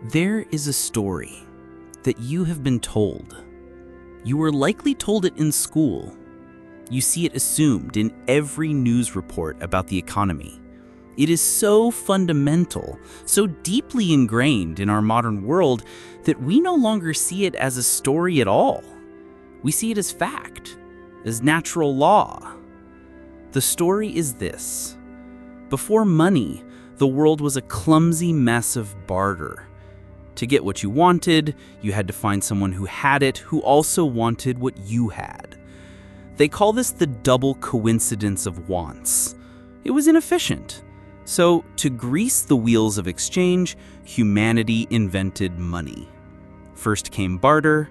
There is a story that you have been told. You were likely told it in school. You see it assumed in every news report about the economy. It is so fundamental, so deeply ingrained in our modern world that we no longer see it as a story at all. We see it as fact, as natural law. The story is this. Before money, the world was a clumsy mess of barter. To get what you wanted, you had to find someone who had it, who also wanted what you had. They call this the double coincidence of wants. It was inefficient. So, to grease the wheels of exchange, humanity invented money. First came barter,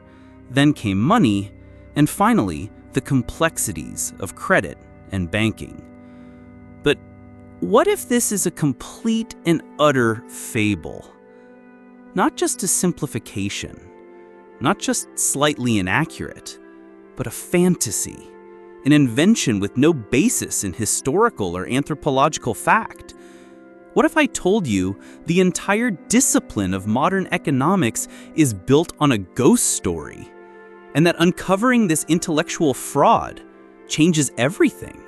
then came money, and finally, the complexities of credit and banking. But what if this is a complete and utter fable? Not just a simplification, not just slightly inaccurate, but a fantasy, an invention with no basis in historical or anthropological fact. What if I told you the entire discipline of modern economics is built on a ghost story, and that uncovering this intellectual fraud changes everything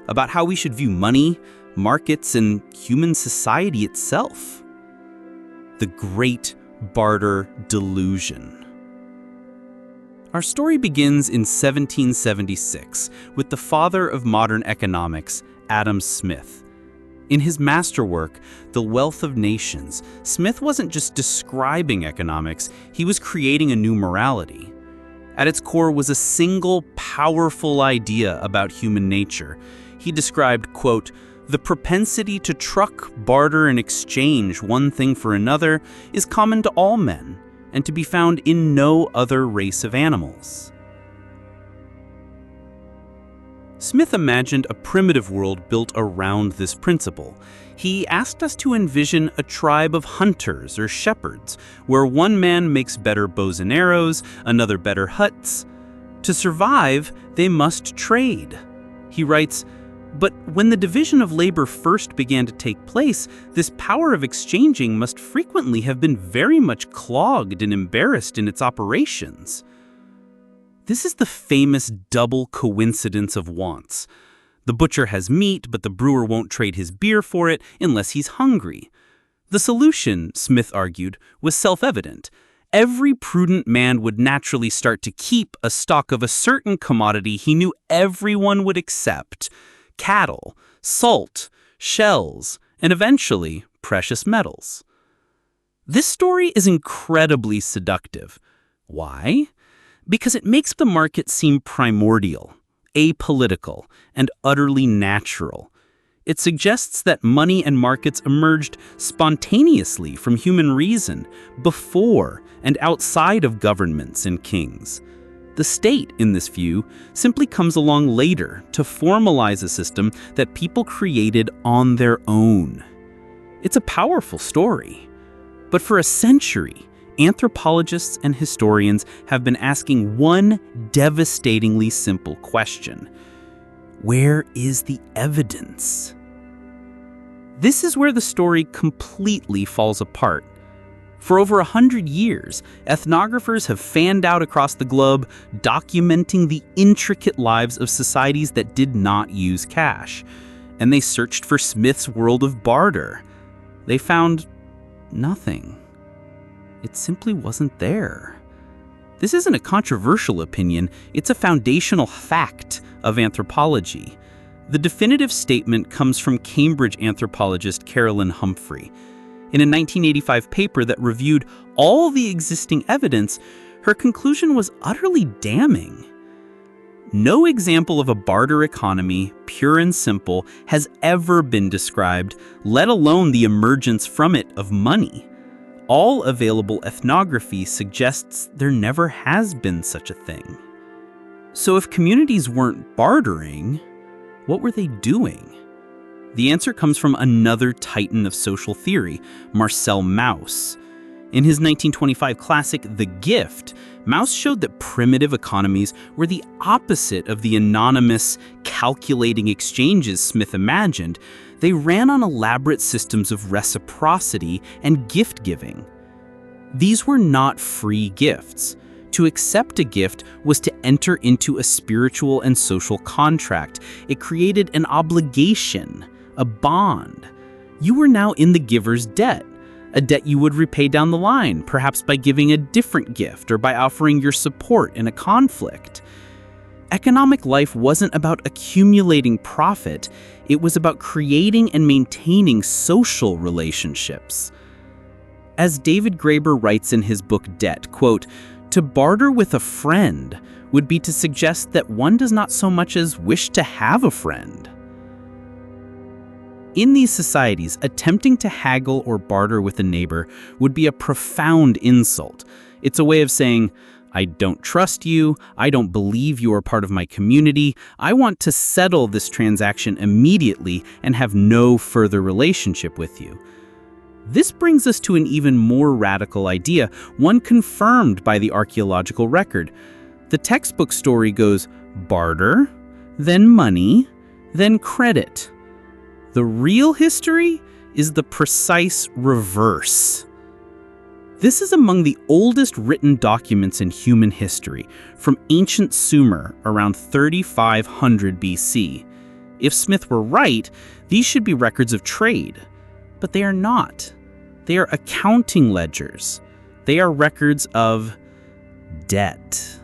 about how we should view money, markets, and human society itself? The Great Barter Delusion. Our story begins in 1776 with the father of modern economics, Adam Smith. In his masterwork, The Wealth of Nations, Smith wasn't just describing economics, he was creating a new morality. At its core was a single, powerful idea about human nature. He described, quote, "The propensity to truck, barter, and exchange one thing for another is common to all men, and to be found in no other race of animals." Smith imagined a primitive world built around this principle. He asked us to envision a tribe of hunters or shepherds, where one man makes better bows and arrows, another better huts. To survive, they must trade. He writes, "But when the division of labor first began to take place, this power of exchanging must frequently have been very much clogged and embarrassed in its operations." This is the famous double coincidence of wants. The butcher has meat, but the brewer won't trade his beer for it unless he's hungry. The solution, Smith argued, was self-evident. Every prudent man would naturally start to keep a stock of a certain commodity he knew everyone would accept: cattle, salt, shells, and eventually precious metals. This story is incredibly seductive. Why? Because it makes the market seem primordial, apolitical, and utterly natural. It suggests that money and markets emerged spontaneously from human reason, before and outside of governments and kings. The state, in this view, simply comes along later to formalize a system that people created on their own. It's a powerful story. But for a century, anthropologists and historians have been asking one devastatingly simple question: where is the evidence? This is where the story completely falls apart. For over 100 years, ethnographers have fanned out across the globe, documenting the intricate lives of societies that did not use cash. And they searched for Smith's world of barter. They found nothing. It simply wasn't there. This isn't a controversial opinion, it's a foundational fact of anthropology. The definitive statement comes from Cambridge anthropologist Caroline Humphrey. In a 1985 paper that reviewed all the existing evidence, her conclusion was utterly damning. No example of a barter economy, pure and simple, has ever been described, let alone the emergence from it of money. All available ethnography suggests there never has been such a thing. So if communities weren't bartering, what were they doing? The answer comes from another titan of social theory, Marcel Mauss. In his 1925 classic, The Gift, Mauss showed that primitive economies were the opposite of the anonymous, calculating exchanges Smith imagined. They ran on elaborate systems of reciprocity and gift-giving. These were not free gifts. To accept a gift was to enter into a spiritual and social contract. It created an obligation, a bond. You were now in the giver's debt, a debt you would repay down the line, perhaps by giving a different gift or by offering your support in a conflict. Economic life wasn't about accumulating profit, it was about creating and maintaining social relationships. As David Graeber writes in his book Debt, quote, "To barter with a friend would be to suggest that one does not so much as wish to have a friend." In these societies, attempting to haggle or barter with a neighbor would be a profound insult. It's a way of saying, "I don't trust you, I don't believe you are part of my community, I want to settle this transaction immediately and have no further relationship with you." This brings us to an even more radical idea, one confirmed by the archaeological record. The textbook story goes barter, then money, then credit. The real history is the precise reverse. This is among the oldest written documents in human history, from ancient Sumer around 3500 BC. If Smith were right, these should be records of trade. But they are not. They are accounting ledgers. They are records of debt.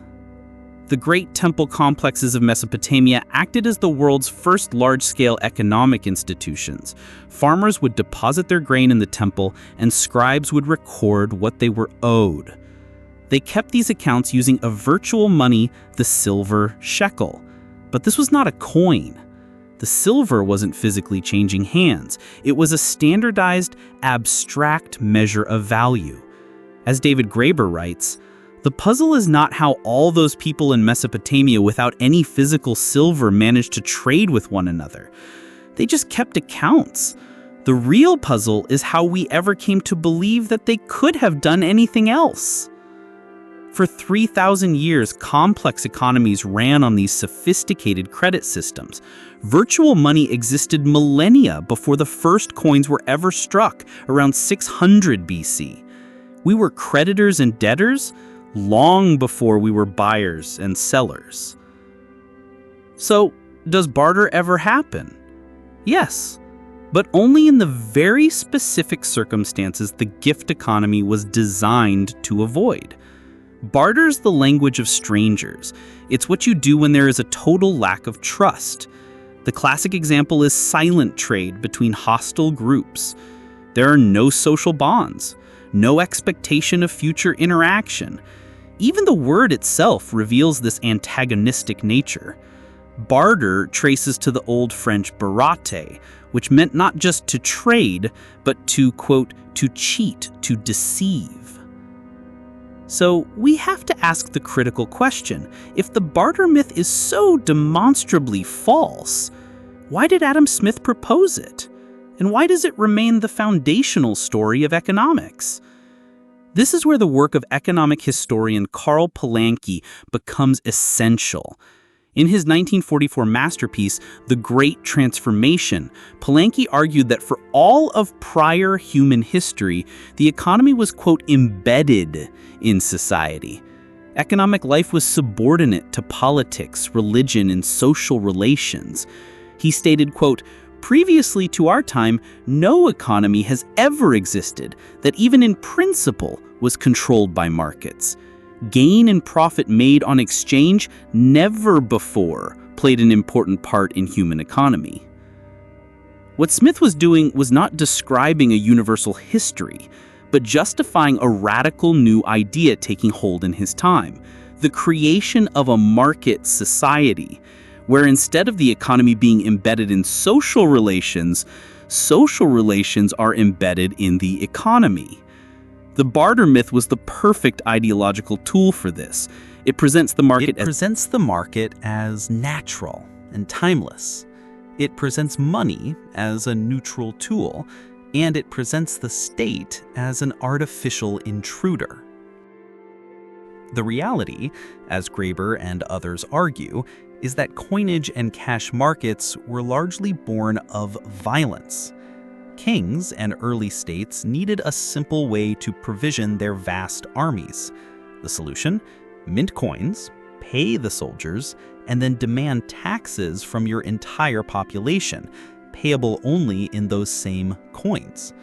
The great temple complexes of Mesopotamia acted as the world's first large-scale economic institutions. Farmers would deposit their grain in the temple, and scribes would record what they were owed. They kept these accounts using a virtual money, the silver shekel. But this was not a coin. The silver wasn't physically changing hands. It was a standardized, abstract measure of value. As David Graeber writes, "The puzzle is not how all those people in Mesopotamia without any physical silver managed to trade with one another. They just kept accounts. The real puzzle is how we ever came to believe that they could have done anything else." For 3,000 years, complex economies ran on these sophisticated credit systems. Virtual money existed millennia before the first coins were ever struck, around 600 BC. We were creditors and debtors long before we were buyers and sellers. So, does barter ever happen? Yes, but only in the very specific circumstances the gift economy was designed to avoid. Barter's the language of strangers. It's what you do when there is a total lack of trust. The classic example is silent trade between hostile groups. There are no social bonds, no expectation of future interaction. Even the word itself reveals this antagonistic nature. Barter traces to the Old French barate, which meant not just to trade, but to, quote, to cheat, to deceive. So we have to ask the critical question, if the barter myth is so demonstrably false, why did Adam Smith propose it? And why does it remain the foundational story of economics? This is where the work of economic historian Karl Polanyi becomes essential. In his 1944 masterpiece, The Great Transformation, Polanyi argued that for all of prior human history, the economy was, quote, embedded in society. Economic life was subordinate to politics, religion, and social relations. He stated, quote, "Previously to our time, no economy has ever existed that even in principle was controlled by markets. Gain and profit made on exchange never before played an important part in human economy." What Smith was doing was not describing a universal history, but justifying a radical new idea taking hold in his time, the creation of a market society, where instead of the economy being embedded in social relations are embedded in the economy. The barter myth was the perfect ideological tool for this. It presents the market as natural and timeless. It presents money as a neutral tool, and it presents the state as an artificial intruder. The reality, as Graeber and others argue, is that coinage and cash markets were largely born of violence. Kings and early states needed a simple way to provision their vast armies. The solution? Mint coins, pay the soldiers, and then demand taxes from your entire population, payable only in those same coins.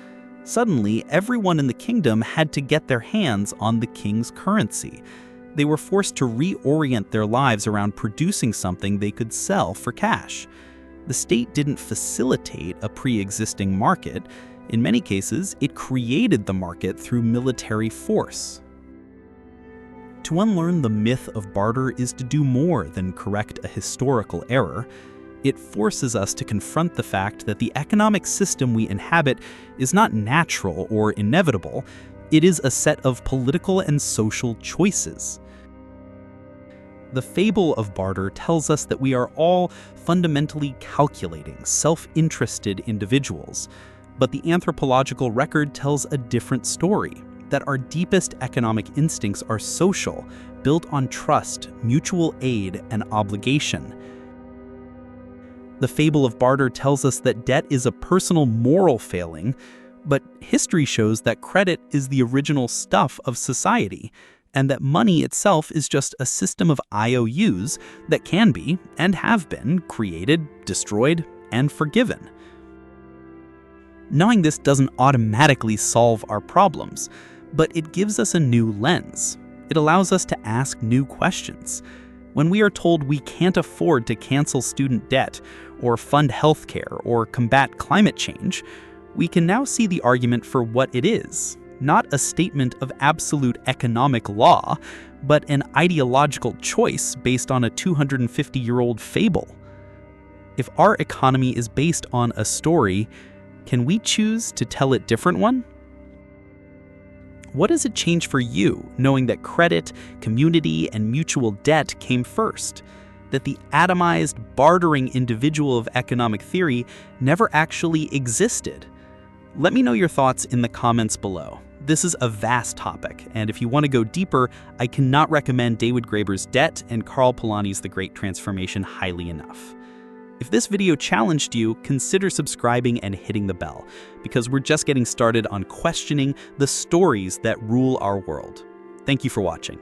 Suddenly, everyone in the kingdom had to get their hands on the king's currency. They were forced to reorient their lives around producing something they could sell for cash. The state didn't facilitate a pre-existing market. In many cases, it created the market through military force. To unlearn the myth of barter is to do more than correct a historical error. It forces us to confront the fact that the economic system we inhabit is not natural or inevitable. It is a set of political and social choices. The fable of barter tells us that we are all fundamentally calculating, self-interested individuals. But the anthropological record tells a different story, that our deepest economic instincts are social, built on trust, mutual aid, and obligation. The fable of barter tells us that debt is a personal moral failing, but history shows that credit is the original stuff of society, and that money itself is just a system of IOUs that can be, and have been, created, destroyed, and forgiven. Knowing this doesn't automatically solve our problems, but it gives us a new lens. It allows us to ask new questions. When we are told we can't afford to cancel student debt, or fund healthcare, or combat climate change, we can now see the argument for what it is. Not a statement of absolute economic law, but an ideological choice based on a 250-year-old fable. If our economy is based on a story, can we choose to tell a different one? What does it change for you, knowing that credit, community, and mutual debt came first? That the atomized, bartering individual of economic theory never actually existed? Let me know your thoughts in the comments below. This is a vast topic, and if you want to go deeper, I cannot recommend David Graeber's Debt and Karl Polanyi's The Great Transformation highly enough. If this video challenged you, consider subscribing and hitting the bell, because we're just getting started on questioning the stories that rule our world. Thank you for watching.